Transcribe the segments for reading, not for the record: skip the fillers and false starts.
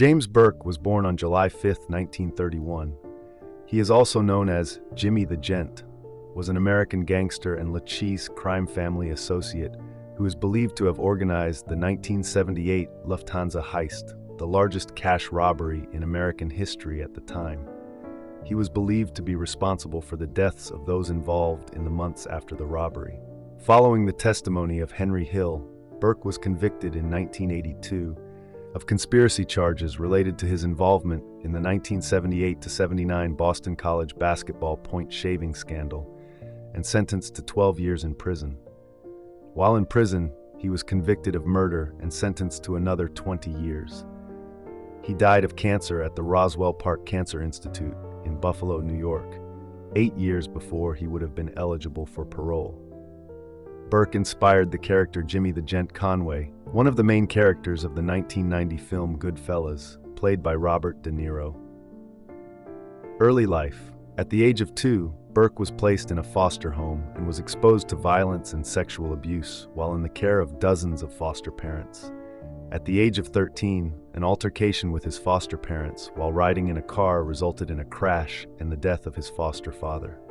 James Burke was born on July 5, 1931. He is also known as Jimmy the Gent, was an American gangster and Lucchese crime family associate who is believed to have organized the 1978 Lufthansa heist, the largest cash robbery in American history at the time. He was believed to be responsible for the deaths of those involved in the months after the robbery. Following the testimony of Henry Hill, Burke was convicted in 1982 of conspiracy charges related to his involvement in the 1978-79 Boston College basketball point shaving scandal and sentenced to 12 years in prison. While in prison, he was convicted of murder and sentenced to another 20 years. He died of cancer at the Roswell Park Cancer Institute in Buffalo, New York, 8 years before he would have been eligible for parole. Burke inspired the character Jimmy the Gent Conway, one of the main characters of the 1990 film Goodfellas, played by Robert De Niro. Early life. At the age of 2, Burke was placed in a foster home and was exposed to violence and sexual abuse while in the care of dozens of foster parents. At the age of 13, an altercation with his foster parents while riding in a car resulted in a crash and the death of his foster father.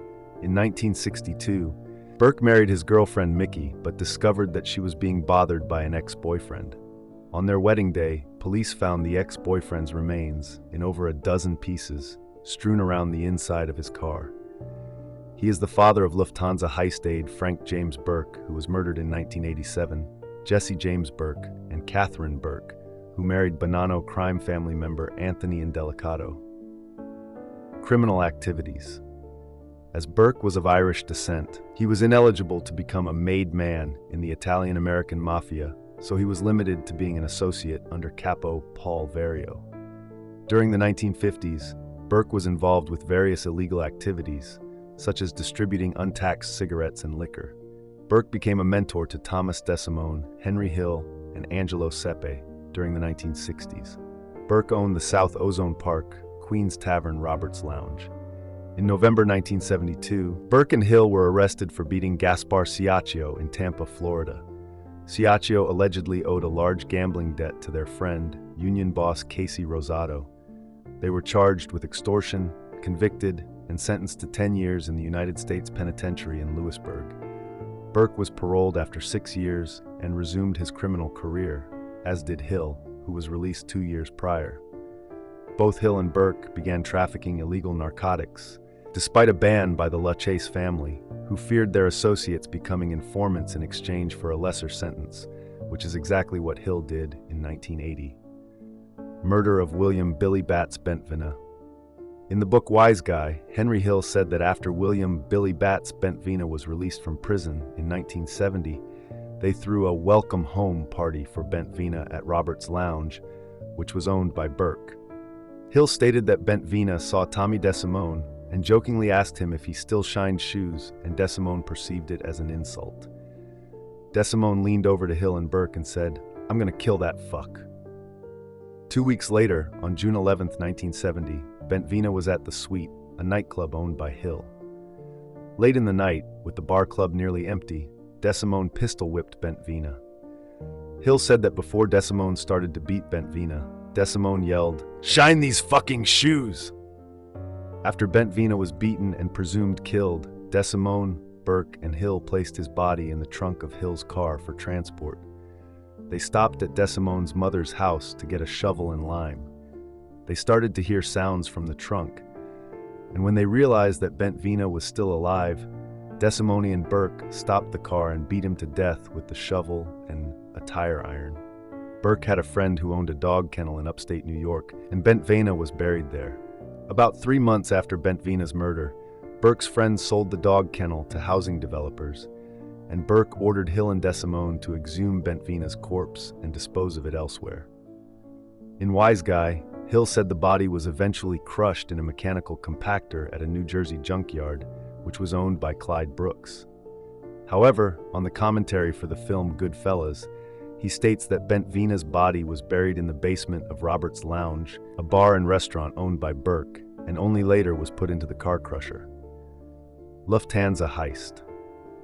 In 1962, Burke married his girlfriend Mickey, but discovered that she was being bothered by an ex-boyfriend. On their wedding day, police found the ex-boyfriend's remains in over a dozen pieces, strewn around the inside of his car. He is the father of Lufthansa heist aide Frank James Burke, who was murdered in 1987, Jesse James Burke, and Catherine Burke, who married Bonanno crime family member Anthony Indelicato. Criminal activities. As Burke was of Irish descent, he was ineligible to become a made man in the Italian-American mafia, so he was limited to being an associate under Capo Paul Vario. During the 1950s, Burke was involved with various illegal activities, such as distributing untaxed cigarettes and liquor. Burke became a mentor to Thomas DeSimone, Henry Hill, and Angelo Sepe during the 1960s. Burke owned the South Ozone Park, Queen's Tavern, Roberts Lounge. In November 1972, Burke and Hill were arrested for beating Gaspar Ciaccio in Tampa, Florida. Ciaccio allegedly owed a large gambling debt to their friend, union boss Casey Rosado. They were charged with extortion, convicted, and sentenced to 10 years in the United States Penitentiary in Lewisburg. Burke was paroled after 6 years and resumed his criminal career, as did Hill, who was released 2 years prior. Both Hill and Burke began trafficking illegal narcotics, despite a ban by the Lucchese family, who feared their associates becoming informants in exchange for a lesser sentence, which is exactly what Hill did in 1980. Murder of William Billy Bats Bentvena. In the book Wise Guy, Henry Hill said that after William Billy Bats Bentvena was released from prison in 1970, they threw a welcome home party for Bentvena at Roberts Lounge, which was owned by Burke. Hill stated that Bentvena saw Tommy DeSimone and jokingly asked him if he still shined shoes, and DeSimone perceived it as an insult. DeSimone leaned over to Hill and Burke and said, "I'm gonna kill that fuck." 2 weeks later, on June 11, 1970, Bentvena was at the Suite, a nightclub owned by Hill. Late in the night, with the bar club nearly empty, DeSimone pistol-whipped Bentvena. Hill said that before DeSimone started to beat Bentvena, DeSimone yelled, "Shine these fucking shoes!" After Bentvena was beaten and presumed killed, DeSimone, Burke, and Hill placed his body in the trunk of Hill's car for transport. They stopped at DeSimone's mother's house to get a shovel and lime. They started to hear sounds from the trunk, and when they realized that Bentvena was still alive, DeSimone and Burke stopped the car and beat him to death with the shovel and a tire iron. Burke had a friend who owned a dog kennel in upstate New York, and Bentvena was buried there. About 3 months after Bentvena's murder, Burke's friends sold the dog kennel to housing developers, and Burke ordered Hill and DeSimone to exhume Bentvena's corpse and dispose of it elsewhere. In Wise Guy, Hill said the body was eventually crushed in a mechanical compactor at a New Jersey junkyard, which was owned by Clyde Brooks. However, on the commentary for the film Goodfellas, he states that Bentvena's body was buried in the basement of Roberts Lounge, a bar and restaurant owned by Burke, and only later was put into the car crusher. Lufthansa heist.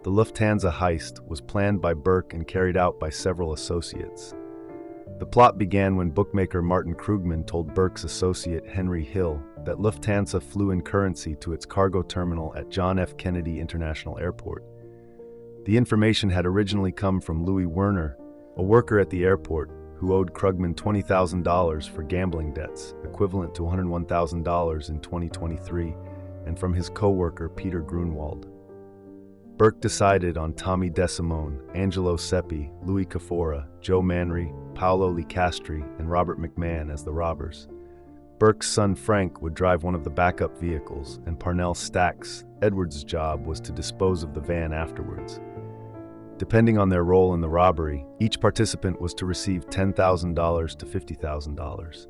The Lufthansa heist was planned by Burke and carried out by several associates. The plot began when bookmaker Martin Krugman told Burke's associate Henry Hill that Lufthansa flew in currency to its cargo terminal at John F. Kennedy International Airport. The information had originally come from Louis Werner, a worker at the airport who owed Krugman $20,000 for gambling debts, equivalent to $101,000 in 2023, and from his co-worker Peter Grunwald. Burke decided on Tommy DeSimone, Angelo Seppi, Louis Cafora, Joe Manry, Paolo Licastri, and Robert McMahon as the robbers. Burke's son Frank would drive one of the backup vehicles, and Parnell Stacks, Edwards' job was to dispose of the van afterwards. Depending on their role in the robbery, each participant was to receive $10,000 to $50,000.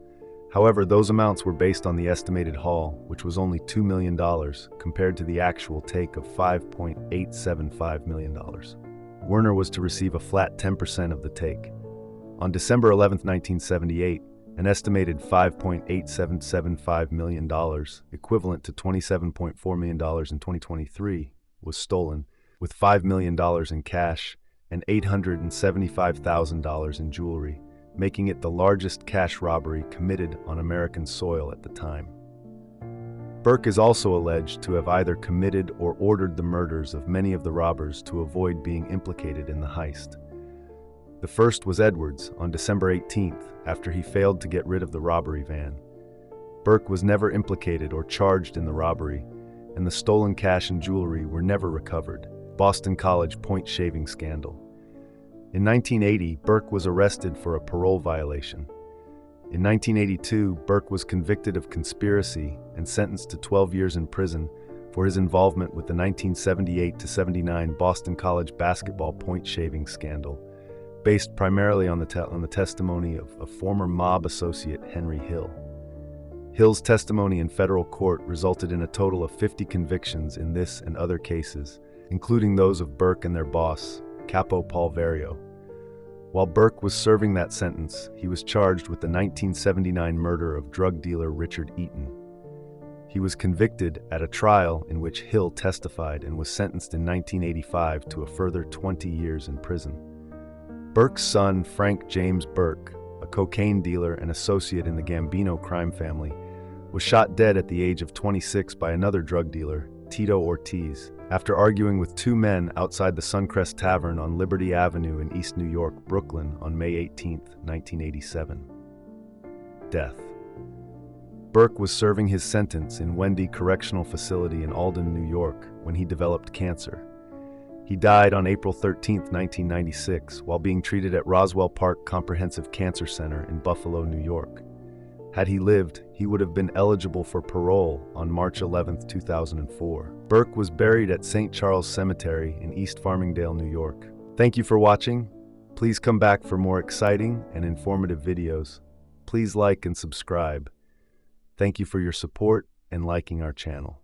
However, those amounts were based on the estimated haul, which was only $2 million, compared to the actual take of $5.875 million. Werner was to receive a flat 10% of the take. On December 11, 1978, an estimated $5.8775 million, equivalent to $27.4 million in 2023, was stolen, with $5 million in cash and $875,000 in jewelry, making it the largest cash robbery committed on American soil at the time. Burke is also alleged to have either committed or ordered the murders of many of the robbers to avoid being implicated in the heist. The first was Edwards on December 18th, after he failed to get rid of the robbery van. Burke was never implicated or charged in the robbery, and the stolen cash and jewelry were never recovered. Boston College point shaving scandal. In 1980, Burke was arrested for a parole violation. In 1982, Burke was convicted of conspiracy and sentenced to 12 years in prison for his involvement with the 1978-79 Boston College basketball point shaving scandal, based primarily on the testimony of a former mob associate, Henry Hill. Hill's testimony in federal court resulted in a total of 50 convictions in this and other cases, including those of Burke and their boss, Capo Paul Vario. While Burke was serving that sentence, he was charged with the 1979 murder of drug dealer Richard Eaton. He was convicted at a trial in which Hill testified and was sentenced in 1985 to a further 20 years in prison. Burke's son, Frank James Burke, a cocaine dealer and associate in the Gambino crime family, was shot dead at the age of 26 by another drug dealer, Tito Ortiz, after arguing with two men outside the Suncrest Tavern on Liberty Avenue in East New York, Brooklyn on May 18, 1987. Death. Burke was serving his sentence in Wendy Correctional Facility in Alden, New York, when he developed cancer. He died on April 13, 1996, while being treated at Roswell Park Comprehensive Cancer Center in Buffalo, New York. Had he lived, he would have been eligible for parole on March 11, 2004. Burke was buried at St. Charles Cemetery in East Farmingdale, New York. Thank you for watching. Please come back for more exciting and informative videos. Please like and subscribe. Thank you for your support and liking our channel.